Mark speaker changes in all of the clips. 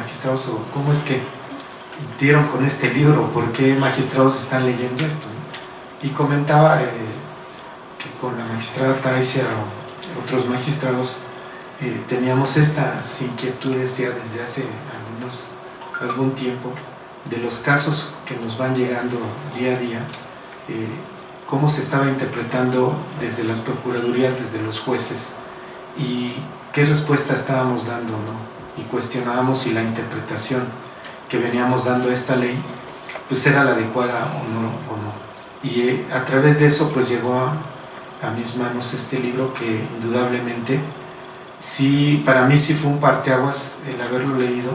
Speaker 1: magistrados o cómo es que dieron con este libro, por qué magistrados están leyendo esto, ¿no? Y comentaba que con la magistrada Taisia o otros magistrados teníamos estas inquietudes ya desde hace algún tiempo de los casos que nos van llegando día a día, cómo se estaba interpretando desde las procuradurías, desde los jueces, y qué respuesta estábamos dando, ¿no? Y cuestionábamos si la interpretación que veníamos dando a esta ley pues era la adecuada o no. Y a través de eso pues llegó a mis manos este libro que indudablemente sí, para mí sí fue un parteaguas el haberlo leído,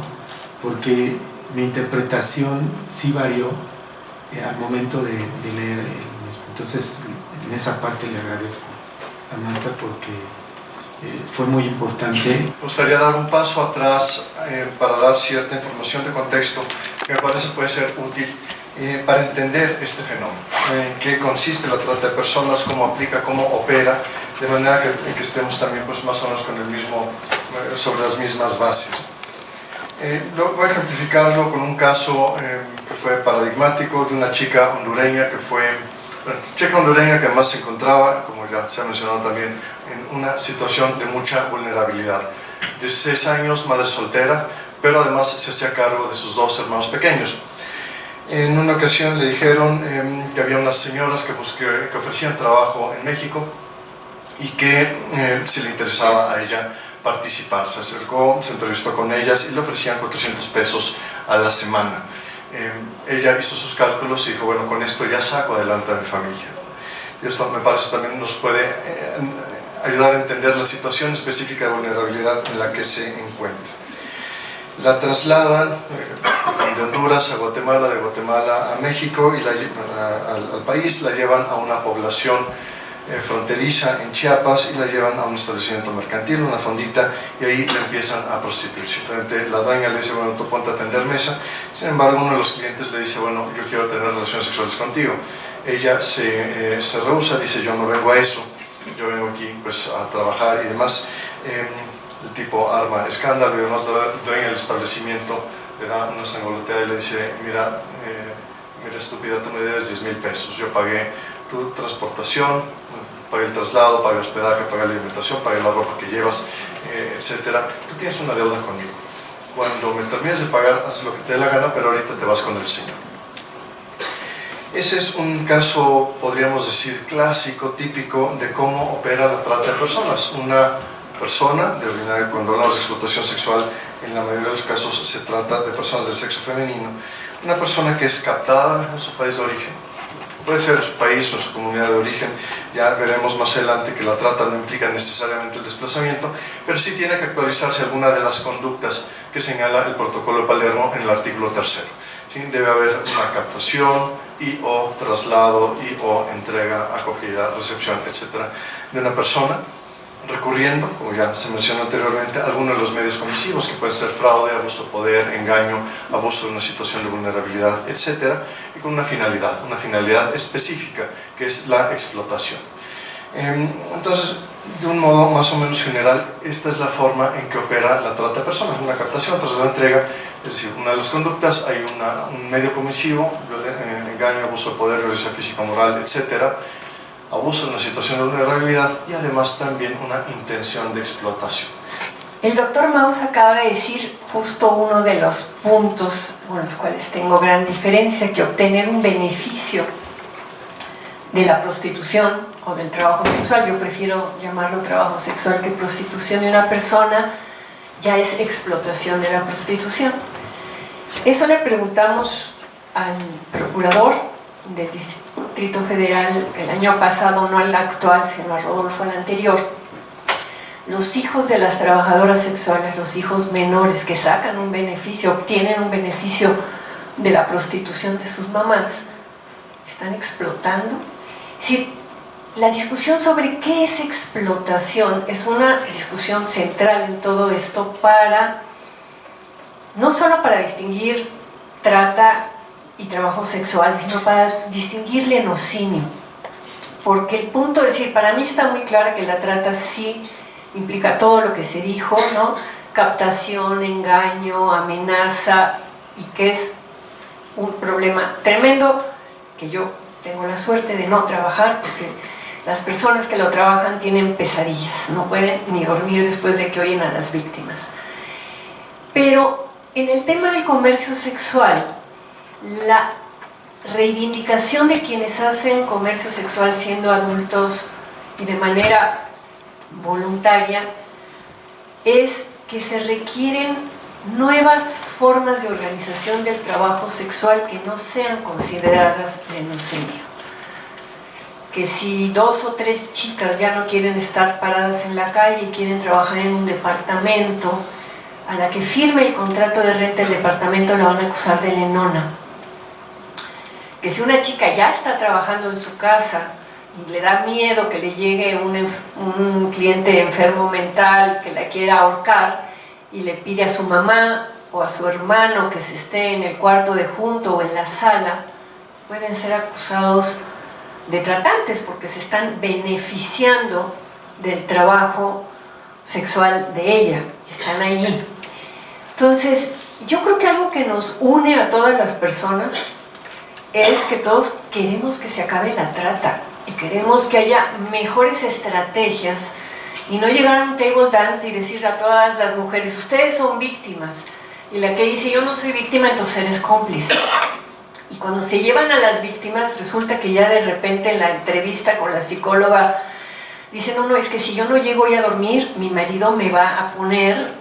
Speaker 1: porque mi interpretación sí varió al momento de leer el mismo. Entonces en esa parte le agradezco a Marta porque fue muy importante.
Speaker 2: Me gustaría dar un paso atrás para dar cierta información de contexto que me parece puede ser útil para entender este fenómeno, en qué consiste la trata de personas, cómo aplica, cómo opera, de manera que estemos también pues, más o menos con el mismo, sobre las mismas bases. Voy a ejemplificarlo con un caso que fue paradigmático de una chica hondureña que que además se encontraba, como ya se ha mencionado también, en una situación de mucha vulnerabilidad. 16 años, madre soltera, pero además se hacía cargo de sus 2 hermanos pequeños. En una ocasión le dijeron que había unas señoras que ofrecían trabajo en México y que si le interesaba a ella participar. Se acercó, se entrevistó con ellas y le ofrecían 400 pesos a la semana. Ella hizo sus cálculos y dijo, bueno, con esto ya saco adelante a mi familia. Y esto me parece también nos puede ayudar a entender la situación específica de vulnerabilidad en la que se encuentra. La trasladan de Honduras a Guatemala, de Guatemala a México y al país, la llevan a una población fronteriza en Chiapas y la llevan a un establecimiento mercantil, una fondita, y ahí la empiezan a prostituir. Simplemente la dueña le dice, bueno, tú ponte a atender mesa. Sin embargo, uno de los clientes le dice, bueno, yo quiero tener relaciones sexuales contigo. Ella se rehúsa, dice, yo no vengo a eso, yo vengo aquí pues a trabajar y demás. El tipo arma escándalo y además la dueña del establecimiento le da una sangoloteada y le dice, mira estúpida, tú me debes 10,000 pesos, yo pagué tu transportación, pagué el traslado, pagué el hospedaje, pagué la alimentación, pagué la ropa que llevas, etcétera. Tú tienes una deuda conmigo. Cuando me termines de pagar, haces lo que te dé la gana, pero ahorita te vas con el Señor. Ese es un caso, podríamos decir, clásico, típico de cómo opera la trata de personas. Una persona, cuando hablamos de explotación sexual, en la mayoría de los casos se trata de personas del sexo femenino. Una persona que es captada en su país de origen, puede ser en su país o en su comunidad de origen, ya veremos más adelante que la trata no implica necesariamente el desplazamiento, pero sí tiene que actualizarse alguna de las conductas que señala el protocolo de Palermo en el artículo 3. ¿Sí? Debe haber una captación y o traslado y o entrega, acogida, recepción, etcétera, de una persona, recurriendo, como ya se mencionó anteriormente, a algunos de los medios comisivos, que pueden ser fraude, abuso de poder, engaño, abuso de una situación de vulnerabilidad, etcétera, y con una finalidad específica, que es la explotación. Entonces, de un modo más o menos general, esta es la forma en que opera la trata de personas, una captación tras la entrega, es decir, una de las conductas, hay un medio comisivo, engaño, abuso de poder, violencia física, moral, etcétera, abuso en una situación de vulnerabilidad y además también una intención de explotación.
Speaker 3: El doctor Maus acaba de decir justo uno de los puntos con los cuales tengo gran diferencia, que obtener un beneficio de la prostitución o del trabajo sexual, yo prefiero llamarlo trabajo sexual que prostitución de una persona, ya es explotación de la prostitución. Eso le preguntamos al procurador del Distrito Federal el año pasado, no al actual, sino a Rodolfo, al anterior. Los hijos de las trabajadoras sexuales, los hijos menores que sacan un beneficio, obtienen un beneficio de la prostitución de sus mamás, están explotando. Si la discusión sobre qué es explotación es una discusión central en todo esto, no solo para distinguir trata y trabajo sexual, sino para distinguir lenocinio. Porque el punto de decir, para mí está muy claro que la trata sí implica todo lo que se dijo, ¿no? captación, engaño, amenaza, y que es un problema tremendo que yo tengo la suerte de no trabajar, porque las personas que lo trabajan tienen pesadillas, no pueden ni dormir después de que oyen a las víctimas. Pero en el tema del comercio sexual, la reivindicación de quienes hacen comercio sexual siendo adultos y de manera voluntaria es que se requieren nuevas formas de organización del trabajo sexual que no sean consideradas lenocinio. Que si 2 o 3 chicas ya no quieren estar paradas en la calle y quieren trabajar en un departamento, a la que firme el contrato de renta del departamento la van a acusar de lenona. Que si una chica ya está trabajando en su casa y le da miedo que le llegue un cliente enfermo mental que la quiera ahorcar y le pide a su mamá o a su hermano que se esté en el cuarto de junto o en la sala, pueden ser acusados de tratantes porque se están beneficiando del trabajo sexual de ella, están allí. Entonces, yo creo que algo que nos une a todas las personas es que todos queremos que se acabe la trata y queremos que haya mejores estrategias y no llegar a un table dance y decir a todas las mujeres, ustedes son víctimas, y la que dice yo no soy víctima, entonces eres cómplice. Y cuando se llevan a las víctimas resulta que ya de repente en la entrevista con la psicóloga dice, no, es que si yo no llego hoy a dormir, mi marido me va a poner,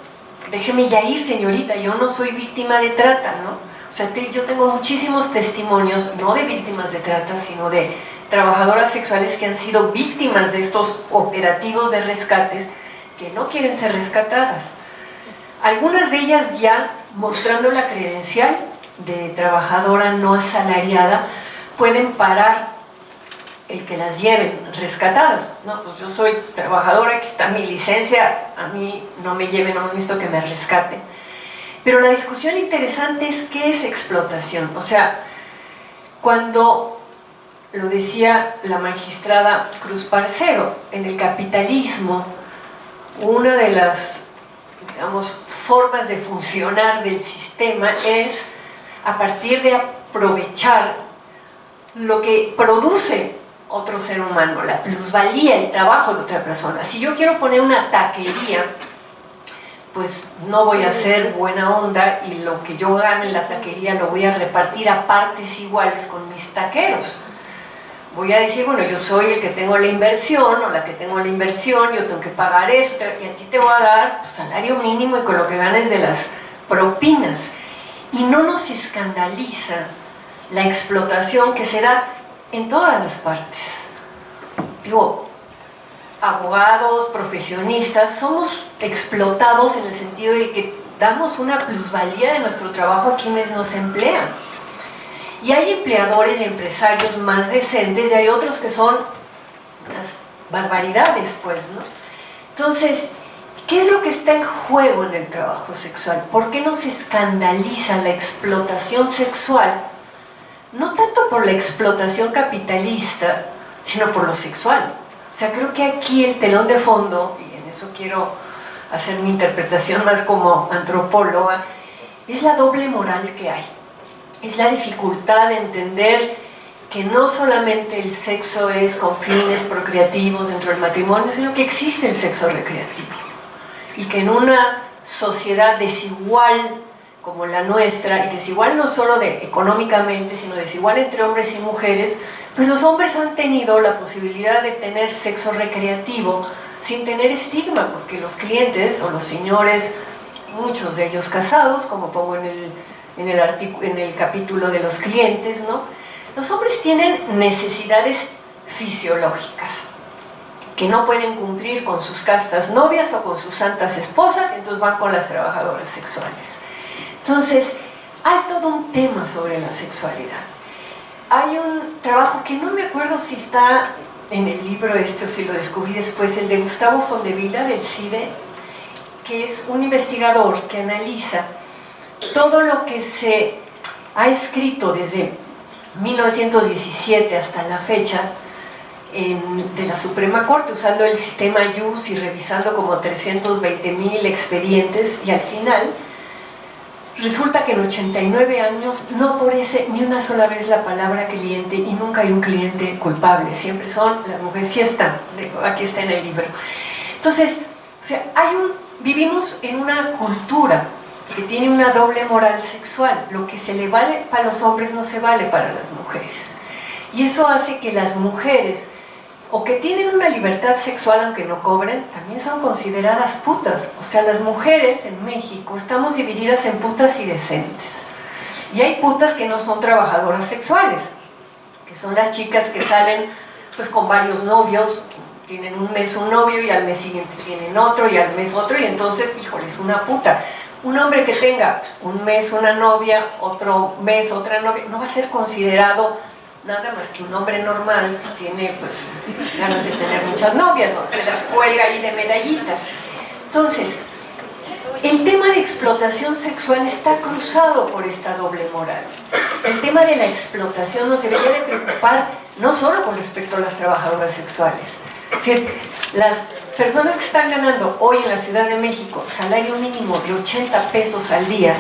Speaker 3: déjeme ya ir señorita, yo no soy víctima de trata, ¿no? O sea, yo tengo muchísimos testimonios, no de víctimas de trata, sino de trabajadoras sexuales que han sido víctimas de estos operativos de rescates que no quieren ser rescatadas. Algunas de ellas ya mostrando la credencial de trabajadora no asalariada pueden parar el que las lleven rescatadas. No, pues yo soy trabajadora, aquí está mi licencia, a mí no me lleven, no necesito que me rescaten. Pero la discusión interesante es qué es explotación. O sea, cuando lo decía la magistrada Cruz Parcero, en el capitalismo, una de las, digamos, formas de funcionar del sistema es a partir de aprovechar lo que produce otro ser humano, la plusvalía, el trabajo de otra persona. Si yo quiero poner una taquería, pues no voy a ser buena onda y lo que yo gane en la taquería lo voy a repartir a partes iguales con mis taqueros. Voy a decir, bueno, yo soy el que tengo la inversión o la que tengo la inversión, yo tengo que pagar eso y a ti te voy a dar tu salario mínimo y con lo que ganes de las propinas. Y no nos escandaliza la explotación que se da en todas las partes. Digo, abogados, profesionistas, somos explotados en el sentido de que damos una plusvalía de nuestro trabajo a quienes nos emplean. Y hay empleadores y empresarios más decentes y hay otros que son unas barbaridades, pues, ¿no? Entonces, ¿qué es lo que está en juego en el trabajo sexual? ¿Por qué nos escandaliza la explotación sexual? No tanto por la explotación capitalista, sino por lo sexual. O sea, creo que aquí el telón de fondo, y en eso quiero hacer mi interpretación más como antropóloga, es la doble moral que hay. Es la dificultad de entender que no solamente el sexo es con fines procreativos dentro del matrimonio, sino que existe el sexo recreativo. Y que en una sociedad desigual como la nuestra, y desigual no solo económicamente, sino desigual entre hombres y mujeres, pues los hombres han tenido la posibilidad de tener sexo recreativo sin tener estigma, porque los clientes o los señores, muchos de ellos casados, como pongo en el capítulo de los clientes, ¿no? Los hombres tienen necesidades fisiológicas que no pueden cumplir con sus castas novias o con sus santas esposas, y entonces van con las trabajadoras sexuales. Entonces, hay todo un tema sobre la sexualidad. Hay un trabajo que no me acuerdo si está en el libro o si lo descubrí después, el de Gustavo Fondevila, del CIDE, que es un investigador que analiza todo lo que se ha escrito desde 1917 hasta la fecha de la Suprema Corte, usando el sistema IUS y revisando como 320,000 expedientes, y al final resulta que en 89 años no aparece ni una sola vez la palabra cliente y nunca hay un cliente culpable, siempre son las mujeres, sí están, aquí está en el libro. Entonces, o sea, vivimos en una cultura que tiene una doble moral sexual, lo que se le vale para los hombres no se vale para las mujeres, y eso hace que las mujeres, o que tienen una libertad sexual aunque no cobren, también son consideradas putas. O sea, las mujeres en México estamos divididas en putas y decentes. Y hay putas que no son trabajadoras sexuales, que son las chicas que salen pues con varios novios, tienen un mes un novio y al mes siguiente tienen otro y al mes otro, y entonces, híjole, es una puta. Un hombre que tenga un mes una novia, otro mes otra novia, no va a ser considerado nada más que un hombre normal que tiene pues ganas de tener muchas novias, ¿no? Se las cuelga ahí de medallitas. Entonces, el tema de explotación sexual está cruzado por esta doble moral. El tema de la explotación nos debería de preocupar no solo con respecto a las trabajadoras sexuales. Es decir, las personas que están ganando hoy en la Ciudad de México salario mínimo de 80 pesos al día,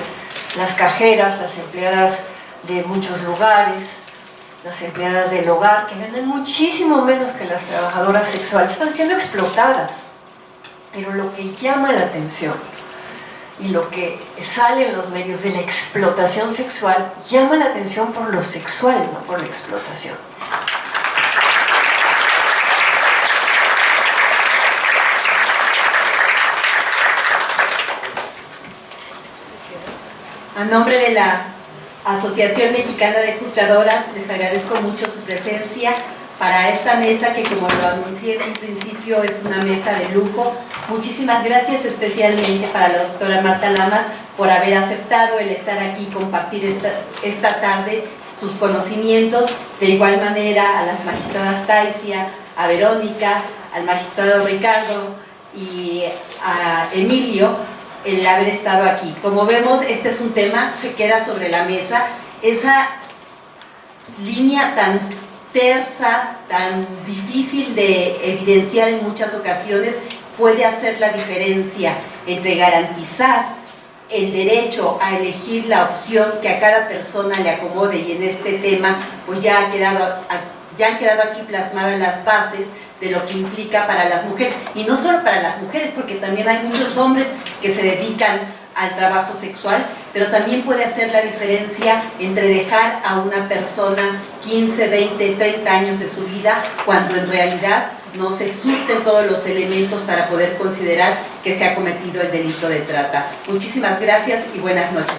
Speaker 3: las cajeras, las empleadas de muchos lugares, las empleadas del hogar, que ganan muchísimo menos que las trabajadoras sexuales, están siendo explotadas. Pero lo que llama la atención y lo que sale en los medios de la explotación sexual llama la atención por lo sexual, no por la explotación.
Speaker 4: A nombre de la Asociación Mexicana de Juzgadoras, les agradezco mucho su presencia para esta mesa que, como lo anuncié en un principio, es una mesa de lujo. Muchísimas gracias especialmente para la doctora Marta Lamas por haber aceptado el estar aquí y compartir esta tarde sus conocimientos. De igual manera a las magistradas Taisia, a Verónica, al magistrado Ricardo y a Emilio, el haber estado aquí. Como vemos, este es un tema, se queda sobre la mesa, esa línea tan tersa, tan difícil de evidenciar en muchas ocasiones, puede hacer la diferencia entre garantizar el derecho a elegir la opción que a cada persona le acomode, y en este tema pues ya han quedado aquí plasmadas las bases de lo que implica para las mujeres, y no solo para las mujeres, porque también hay muchos hombres que se dedican al trabajo sexual, pero también puede hacer la diferencia entre dejar a una persona 15, 20, 30 años de su vida, cuando en realidad no se surten todos los elementos para poder considerar que se ha cometido el delito de trata. Muchísimas gracias y buenas noches.